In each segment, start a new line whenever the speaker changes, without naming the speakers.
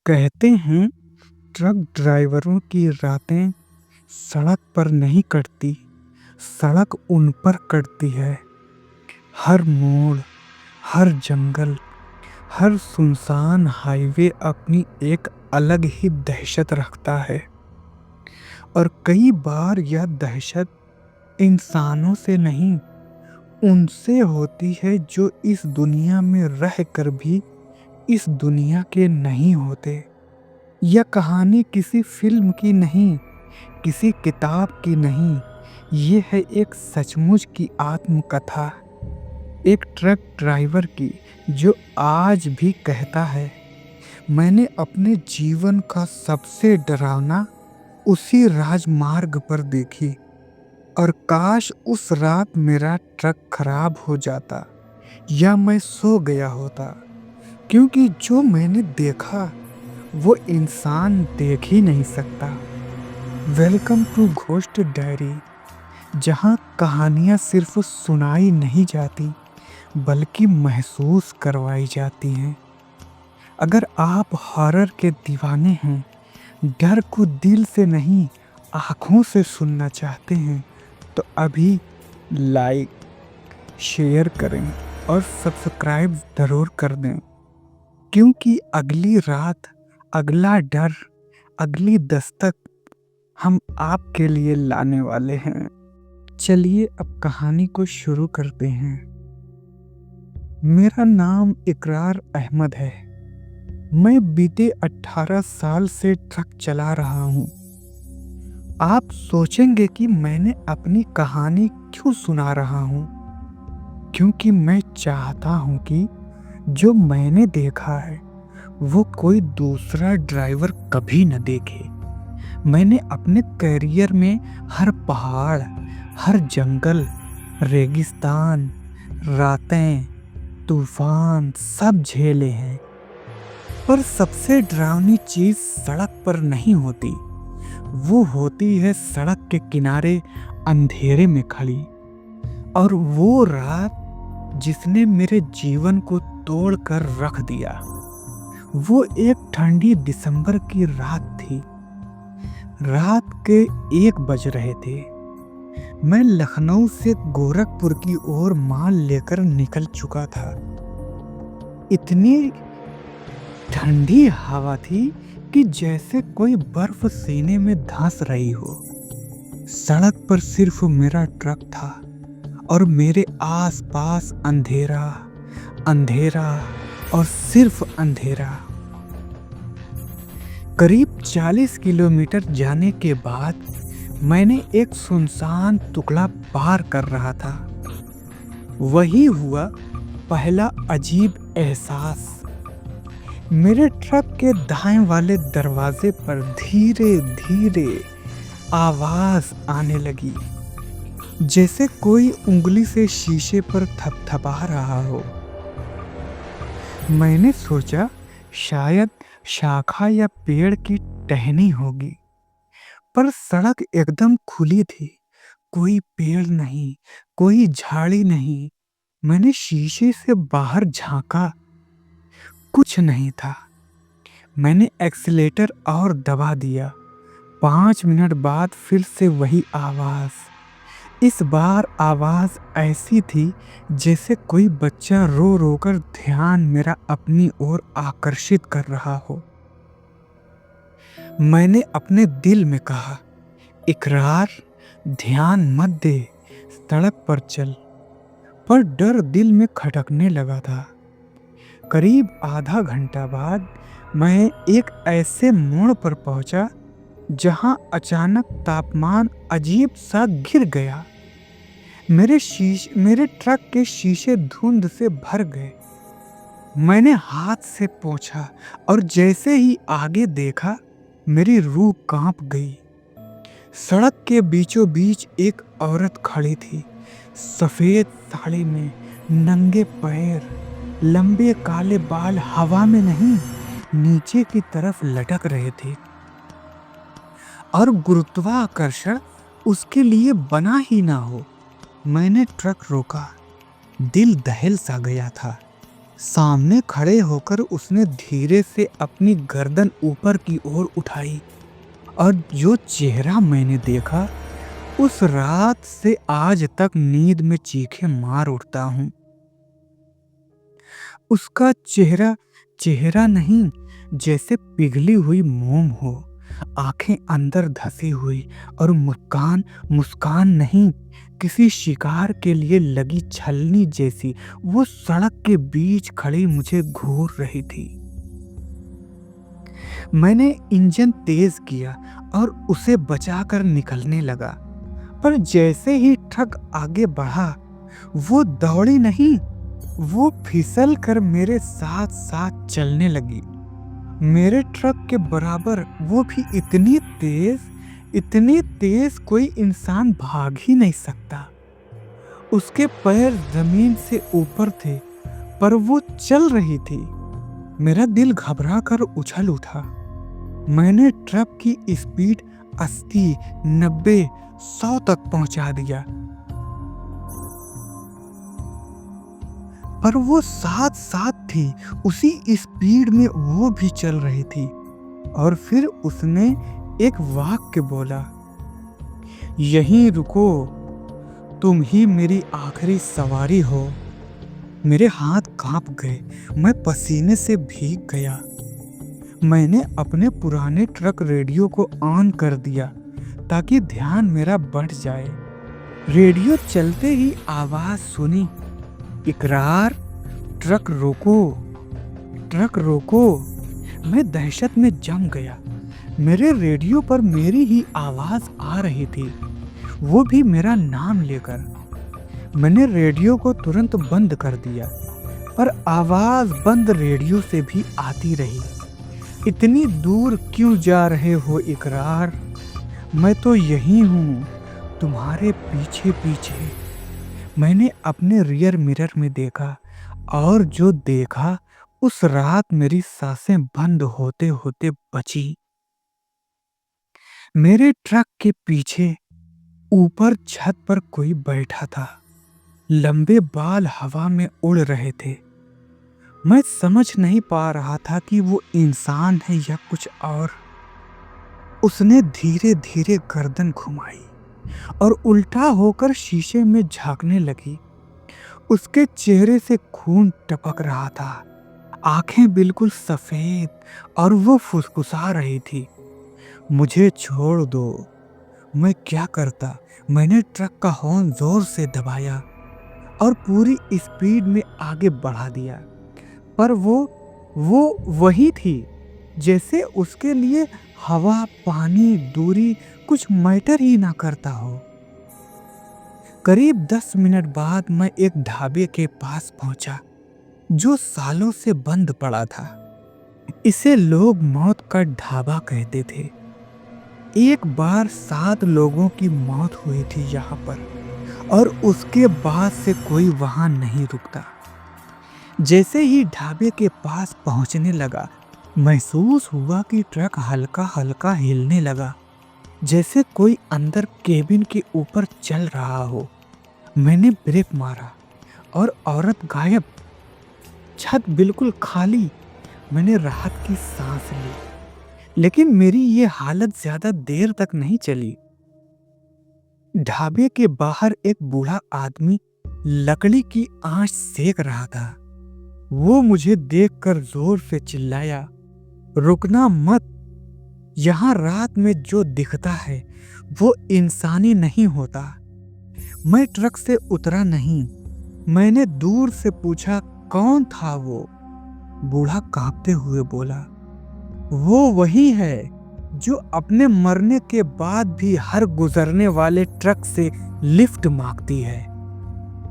कहते हैं ट्रक ड्राइवरों की रातें सड़क पर नहीं कटती, सड़क उन पर कटती है। हर मोड़, हर जंगल, हर सुनसान हाईवे अपनी एक अलग ही दहशत रखता है। और कई बार यह दहशत इंसानों से नहीं, उनसे होती है जो इस दुनिया में रह कर भी इस दुनिया के नहीं होते। यह कहानी किसी फिल्म की नहीं, किसी किताब की नहीं, ये है एक सचमुच की आत्मकथा। एक ट्रक ड्राइवर की जो आज भी कहता है, मैंने अपने जीवन का सबसे डरावना उसी राजमार्ग पर देखी और काश उस रात मेरा ट्रक खराब हो जाता या मैं सो गया होता, क्योंकि जो मैंने देखा वो इंसान देख ही नहीं सकता। वेलकम टू घोस्ट डायरी, जहाँ कहानियाँ सिर्फ सुनाई नहीं जाती बल्कि महसूस करवाई जाती हैं। अगर आप हॉरर के दीवाने हैं, डर को दिल से नहीं आँखों से सुनना चाहते हैं, तो अभी लाइक, शेयर करें और सब्सक्राइब ज़रूर कर दें, क्योंकि अगली रात, अगला डर, अगली दस्तक हम आपके लिए लाने वाले हैं। चलिए अब कहानी को शुरू करते हैं। मेरा नाम इकरार अहमद है। मैं बीते 18 साल से ट्रक चला रहा हूँ। आप सोचेंगे कि मैंने अपनी कहानी क्यों सुना रहा हूँ, क्योंकि मैं चाहता हूँ कि जो मैंने देखा है वो कोई दूसरा ड्राइवर कभी न देखे। मैंने अपने करियर में हर पहाड़, हर जंगल, रेगिस्तान, रातें, तूफान सब झेले हैं, पर सबसे डरावनी चीज़ सड़क पर नहीं होती, वो होती है सड़क के किनारे अंधेरे में खड़ी। और वो रात जिसने मेरे जीवन को तोड़ कर रख दिया, वो एक ठंडी दिसंबर की रात थी। रात के 1 बज रहे थे। मैं लखनऊ से गोरखपुर की ओर माल लेकर निकल चुका था। इतनी ठंडी हवा थी कि जैसे कोई बर्फ सीने में धंस रही हो। सड़क पर सिर्फ मेरा ट्रक था और मेरे आसपास अंधेरा, अंधेरा और सिर्फ अंधेरा। करीब 40 किलोमीटर जाने के बाद मैंने एक सुनसान टुकड़ा पार कर रहा था। वही हुआ पहला अजीब एहसास। मेरे ट्रक के दाएं वाले दरवाजे पर धीरे धीरे आवाज आने लगी, जैसे कोई उंगली से शीशे पर थपथपा रहा हो। मैंने सोचा शायद शाखा या पेड़ की टहनी होगी, पर सड़क एकदम खुली थी। कोई पेड़ नहीं, कोई झाड़ी नहीं। मैंने शीशे से बाहर झांका, कुछ नहीं था। मैंने एक्सीलेटर और दबा दिया। 5 मिनट बाद फिर से वही आवाज। इस बार आवाज ऐसी थी जैसे कोई बच्चा रो रो कर ध्यान मेरा अपनी ओर आकर्षित कर रहा हो। मैंने अपने दिल में कहा, इकरार, ध्यान मत दे, सड़क पर चल। पर डर दिल में खटकने लगा था। करीब आधा घंटा बाद मैं एक ऐसे मोड़ पर पहुंचा जहां अचानक तापमान अजीब सा गिर गया। मेरे ट्रक के शीशे धुंध से भर गए। मैंने हाथ से पोंछा और जैसे ही आगे देखा, मेरी रूह कांप गई। सड़क के बीचों बीच एक औरत खड़ी थी, सफेद साड़ी में, नंगे पैर, लंबे काले बाल हवा में नहीं, नीचे की तरफ लटक रहे थे और गुरुत्वाकर्षण उसके लिए बना ही ना हो। मैंने ट्रक रोका। दिल दहल सा गया था। सामने खड़े होकर उसने धीरे से अपनी गर्दन ऊपर की ओर उठाई और जो चेहरा मैंने देखा, उस रात से आज तक नींद में चीखें मार उठता हूँ। उसका चेहरा चेहरा नहीं, जैसे पिघली हुई मोम हो, आंखें अंदर धसी हुई, और मुस्कान मुस्कान नहीं, किसी शिकार के लिए लगी छलनी जैसी वो सड़क के बीच खड़ी मुझे घूर रही थी। मैंने इंजन तेज किया और उसे बचाकर निकलने लगा, पर जैसे ही ट्रक आगे बढ़ा, वो दौड़ी नहीं, वो फिसल कर मेरे साथ साथ चलने लगी। मेरे ट्रक के बराबर, वो भी इतनी तेज कोई इंसान भाग ही नहीं सकता। उसके पैर जमीन से ऊपर थे, पर वो चल रही थी। मेरा दिल घबरा कर उछल उठा। मैंने ट्रक की स्पीड 80, 90, 100 तक पहुंचा दिया, पर वो साथ साथ थी, उसी स्पीड में वो भी चल रही थी। और फिर उसने एक वाक्य बोला, यहीं रुको, तुम ही मेरी आखिरी सवारी हो। मेरे हाथ कांप गए, मैं पसीने से भीग गया। मैंने अपने पुराने ट्रक रेडियो को ऑन कर दिया ताकि ध्यान मेरा बढ़ जाए। रेडियो चलते ही आवाज सुनी, इकरार, ट्रक रोको, ट्रक रोको। मैं दहशत में जम गया। मेरे रेडियो पर मेरी ही आवाज आ रही थी, वो भी मेरा नाम लेकर। मैंने रेडियो को तुरंत बंद कर दिया, पर आवाज बंद रेडियो से भी आती रही। इतनी दूर क्यों जा रहे हो इकरार? मैं तो यहीं हूँ, तुम्हारे पीछे पीछे। मैंने अपने रियर मिरर में देखा, और जो देखा, उस रात मेरी सांसें बंद होते होते बची। मेरे ट्रक के पीछे ऊपर छत पर कोई बैठा था। लंबे बाल हवा में उड़ रहे थे। मैं समझ नहीं पा रहा था कि वो इंसान है या कुछ और। उसने धीरे धीरे गर्दन घुमाई और उल्टा होकर शीशे में झांकने लगी। उसके चेहरे से खून टपक रहा था, आंखें बिल्कुल सफेद, और वो फुसफुसा रही थी, मुझे छोड़ दो। मैं क्या करता? मैंने ट्रक का हॉर्न जोर से दबाया और पूरी स्पीड में आगे बढ़ा दिया, पर वो वही थी, जैसे उसके लिए हवा, पानी, दूरी कुछ मैटर ही ना करता हो। करीब 10 मिनट बाद मैं एक ढाबे के पास पहुंचा, जो सालों से बंद पड़ा था। इसे लोग मौत का ढाबा कहते थे। एक बार 7 लोगों की मौत हुई थी यहाँ पर, और उसके बाद से कोई वहां नहीं रुकता। जैसे ही ढाबे के पास पहुंचने लगा, महसूस हुआ कि ट्रक हल्का हल्का हिलने लगा, जैसे कोई अंदर केबिन के ऊपर चल रहा हो। मैंने ब्रेक मारा और औरत गायब, छत बिल्कुल खाली। मैंने राहत की सांस ली, लेकिन मेरी ये हालत ज्यादा देर तक नहीं चली। ढाबे के बाहर एक बूढ़ा आदमी लकड़ी की आंच सेक रहा था। वो मुझे देखकर जोर से चिल्लाया, रुकना मत, यहाँ रात में जो दिखता है वो इंसानी नहीं होता। मैं ट्रक से उतरा नहीं। मैंने दूर से पूछा, कौन था वो? बूढ़ा कांपते हुए बोला, वो वही है जो अपने मरने के बाद भी हर गुजरने वाले ट्रक से लिफ्ट मांगती है।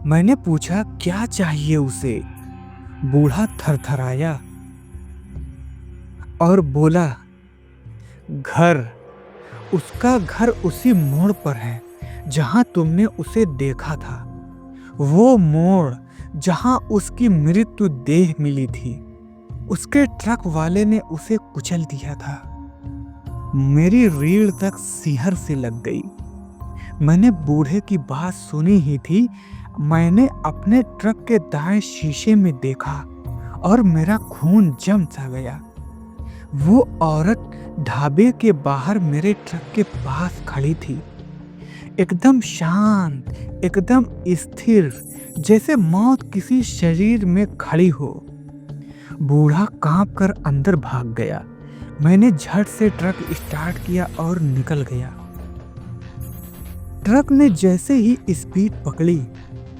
मैंने पूछा, क्या चाहिए उसे? बूढ़ा थरथराया और बोला, घर। उसका घर उसी मोड़ पर है जहां तुमने उसे देखा था, वो मोड़ जहां उसकी मृत्यु देह मिली थी। उसके ट्रक वाले ने उसे कुचल दिया था। मेरी रीढ़ तक सिहर से लग गई। मैंने बूढ़े की बात सुनी ही थी। मैंने अपने ट्रक के दाएं शीशे में देखा, और मेरा खून जम सा गया। वो औरत ढाबे के बाहर मेरे ट्रक के पास खड़ी थी, एकदम शांत, एकदम स्थिर, जैसे मौत किसी शरीर में खड़ी हो। बूढ़ा कांप कर अंदर भाग गया। मैंने झट से ट्रक स्टार्ट किया और निकल गया। ट्रक ने जैसे ही स्पीड पकड़ी,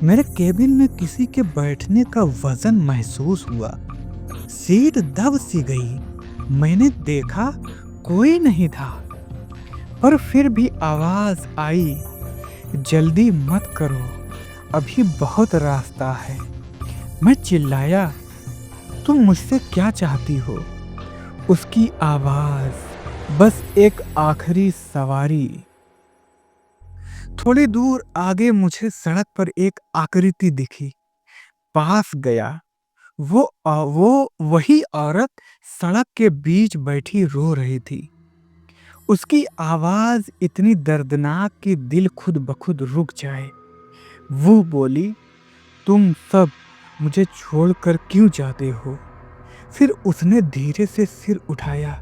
मेरे केबिन में किसी के बैठने का वजन महसूस हुआ। सीट दब सी गई। मैंने देखा कोई नहीं था, पर फिर भी आवाज आई, जल्दी मत करो, अभी बहुत रास्ता है। मैं चिल्लाया, तुम मुझसे क्या चाहती हो? उसकी आवाज, बस एक आखिरी सवारी। थोड़ी दूर आगे मुझे सड़क पर एक आकृति दिखी। पास गया। वो वही औरत सड़क के बीच बैठी रो रही थी। उसकी आवाज इतनी दर्दनाक कि दिल खुद ब खुद रुक जाए। वो बोली, तुम सब मुझे छोड़कर क्यों जाते हो? फिर उसने धीरे से सिर उठाया।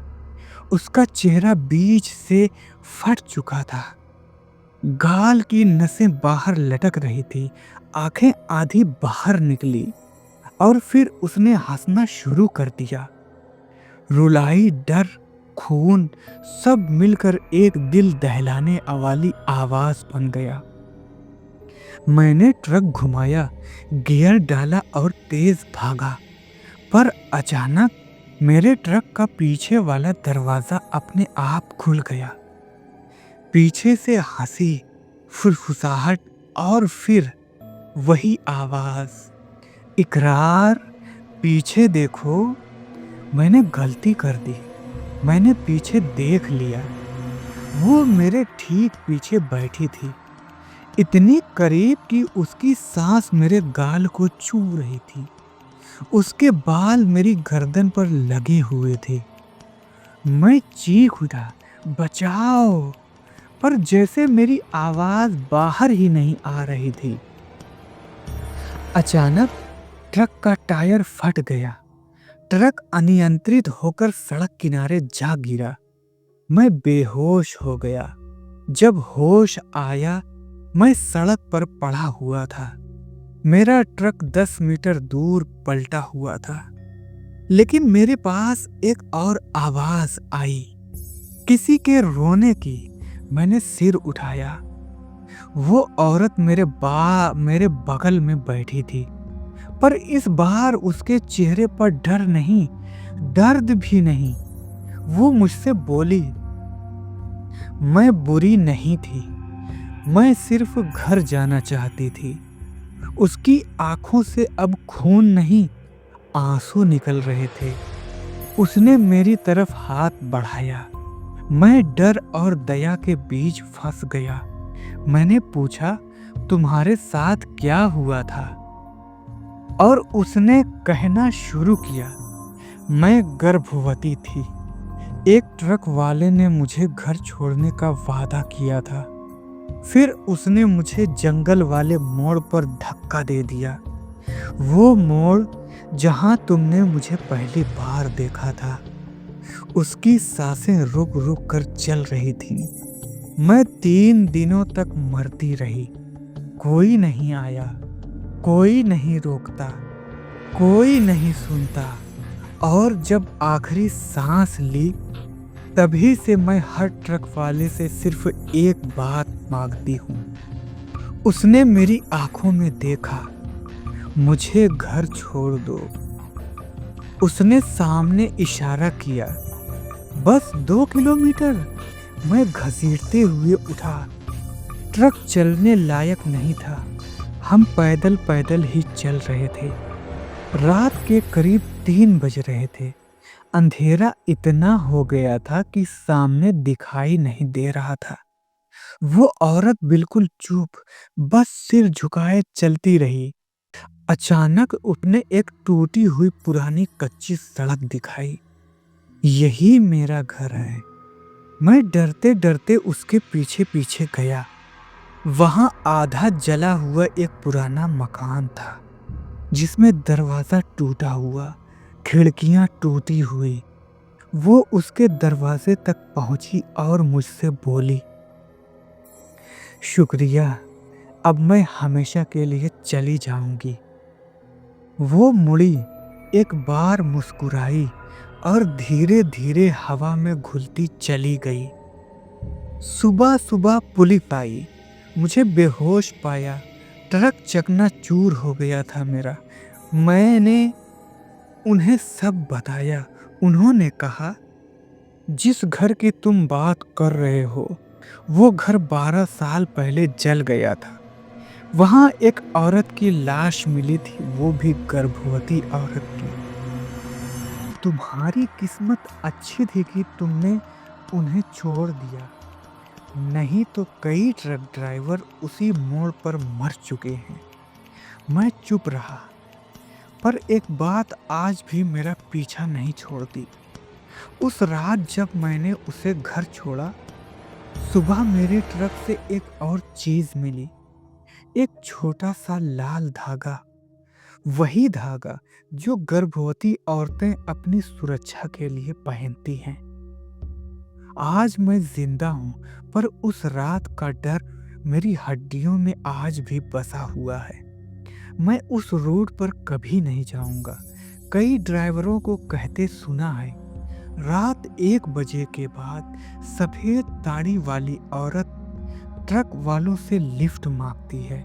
उसका चेहरा बीच से फट चुका था। गाल की नसें बाहर लटक रही थी, आंखें आधी बाहर निकली और फिर उसने हंसना शुरू कर दिया। रुलाई, डर, खून सब मिलकर एक दिल दहलाने वाली आवाज बन गया। मैंने ट्रक घुमाया, गियर डाला और तेज भागा, पर अचानक मेरे ट्रक का पीछे वाला दरवाजा अपने आप खुल गया। पीछे से हंसी, फुसफुसाहट और फिर वही आवाज, इकरार, पीछे देखो। मैंने गलती कर दी। मैंने पीछे देख लिया। वो मेरे ठीक पीछे बैठी थी, इतनी करीब कि उसकी सांस मेरे गाल को छू रही थी। उसके बाल मेरी गर्दन पर लगे हुए थे। मैं चीख उठा, बचाओ, पर जैसे मेरी आवाज बाहर ही नहीं आ रही थी। अचानक ट्रक का टायर फट गया। ट्रक अनियंत्रित होकर सड़क किनारे जा गिरा। मैं बेहोश हो गया। जब होश आया, मैं सड़क पर पड़ा हुआ था। मेरा ट्रक 10 मीटर दूर पलटा हुआ था, लेकिन मेरे पास एक और आवाज आई, किसी के रोने की। मैंने सिर उठाया। वो औरत मेरे बगल में बैठी थी, पर इस बार उसके चेहरे पर डर नहीं, दर्द भी नहीं। वो मुझसे बोली, मैं बुरी नहीं थी, मैं सिर्फ घर जाना चाहती थी। उसकी आंखों से अब खून नहीं, आंसू निकल रहे थे। उसने मेरी तरफ हाथ बढ़ाया। मैं डर और दया के बीच फंस गया। मैंने पूछा, तुम्हारे साथ क्या हुआ था? और उसने कहना शुरू किया, मैं गर्भवती थी। एक ट्रक वाले ने मुझे घर छोड़ने का वादा किया था। फिर उसने मुझे जंगल वाले मोड़ पर धक्का दे दिया। वो मोड़ जहां तुमने मुझे पहली बार देखा था। उसकी सांसें रुक रुक कर चल रही थीं। मैं 3 दिनों तक मरती रही। कोई नहीं आया, कोई नहीं रोकता, कोई नहीं सुनता। और जब आखिरी सांस ली, तभी से मैं हर ट्रक वाले से सिर्फ एक बात मांगती हूँ। उसने मेरी आंखों में देखा, मुझे घर छोड़ दो। उसने सामने इशारा किया, बस 2 किलोमीटर। मैं घसीटते हुए उठा। ट्रक चलने लायक नहीं था। हम पैदल पैदल ही चल रहे थे। रात के करीब 3 बज रहे थे। अंधेरा इतना हो गया था कि सामने दिखाई नहीं दे रहा था। वो औरत बिल्कुल चुप, बस सिर झुकाए चलती रही। अचानक उसने एक टूटी हुई पुरानी कच्ची सड़क दिखाई। यही मेरा घर है। मैं डरते डरते उसके पीछे पीछे गया। वहां आधा जला हुआ एक पुराना मकान था, जिसमें दरवाजा टूटा हुआ, खिड़कियां टूटी हुई। वो उसके दरवाजे तक पहुंची और मुझसे बोली, शुक्रिया, अब मैं हमेशा के लिए चली जाऊंगी। वो मुड़ी, एक बार मुस्कुराई और धीरे धीरे हवा में घुलती चली गई। सुबह सुबह पुलिस आई, मुझे बेहोश पाया। ट्रक चकनाचूर हो गया था मेरा। मैंने उन्हें सब बताया। उन्होंने कहा, जिस घर की तुम बात कर रहे हो वो घर 12 साल पहले जल गया था। वहां एक औरत की लाश मिली थी, वो भी गर्भवती औरत की। तुम्हारी किस्मत अच्छी थी कि तुमने उन्हें छोड़ दिया, नहीं तो कई ट्रक ड्राइवर उसी मोड़ पर मर चुके हैं। मैं चुप रहा, पर एक बात आज भी मेरा पीछा नहीं छोड़ती। उस रात जब मैंने उसे घर छोड़ा, सुबह मेरे ट्रक से एक और चीज मिली, एक छोटा सा लाल धागा। वही धागा जो गर्भवती औरतें अपनी सुरक्षा के लिए पहनती हैं। आज मैं जिंदा हूं, पर उस रात का डर मेरी हड्डियों में आज भी बसा हुआ है। मैं उस रोड पर कभी नहीं जाऊंगा। कई ड्राइवरों को कहते सुना है, रात 1 बजे के बाद सफेद दाढ़ी वाली औरत ट्रक वालों से लिफ्ट मांगती है,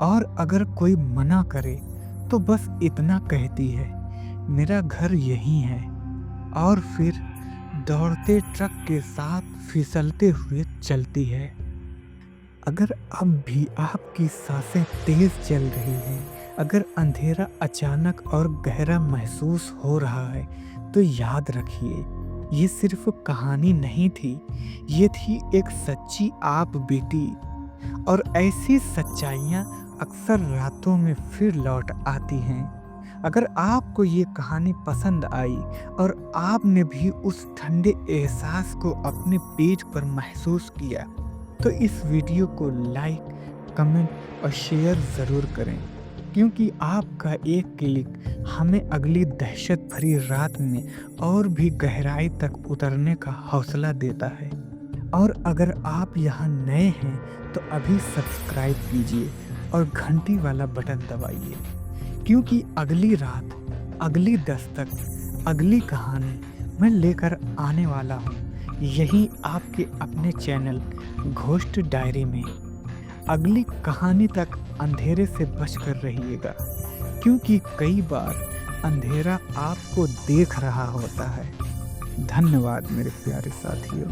और अगर कोई मना करे तो बस इतना कहती है, मेरा घर यहीं है, और फिर दौड़ते ट्रक के साथ फिसलते हुए चलती है। अगर अब भी आपकी सांसें तेज चल रही हैं, अगर अंधेरा अचानक और गहरा महसूस हो रहा है, तो याद रखिए, ये सिर्फ कहानी नहीं थी, ये थी एक सच्ची आप बीती। और ऐसी सच्चाइयाँ अक्सर रातों में फिर लौट आती हैं। अगर आपको ये कहानी पसंद आई और आपने भी उस ठंडे एहसास को अपने पेट पर महसूस किया, तो इस वीडियो को लाइक, कमेंट और शेयर ज़रूर करें, क्योंकि आपका एक क्लिक हमें अगली दहशत भरी रात में और भी गहराई तक उतरने का हौसला देता है। और अगर आप यहाँ नए हैं तो अभी सब्सक्राइब कीजिए और घंटी वाला बटन दबाइए, क्योंकि अगली रात, अगली दस्तक, अगली कहानी मैं लेकर आने वाला हूँ, यही आपके अपने चैनल घोस्ट डायरी में। अगली कहानी तक अंधेरे से बचकर रहिएगा, क्योंकि कई बार अंधेरा आपको देख रहा होता है। धन्यवाद मेरे प्यारे साथियों।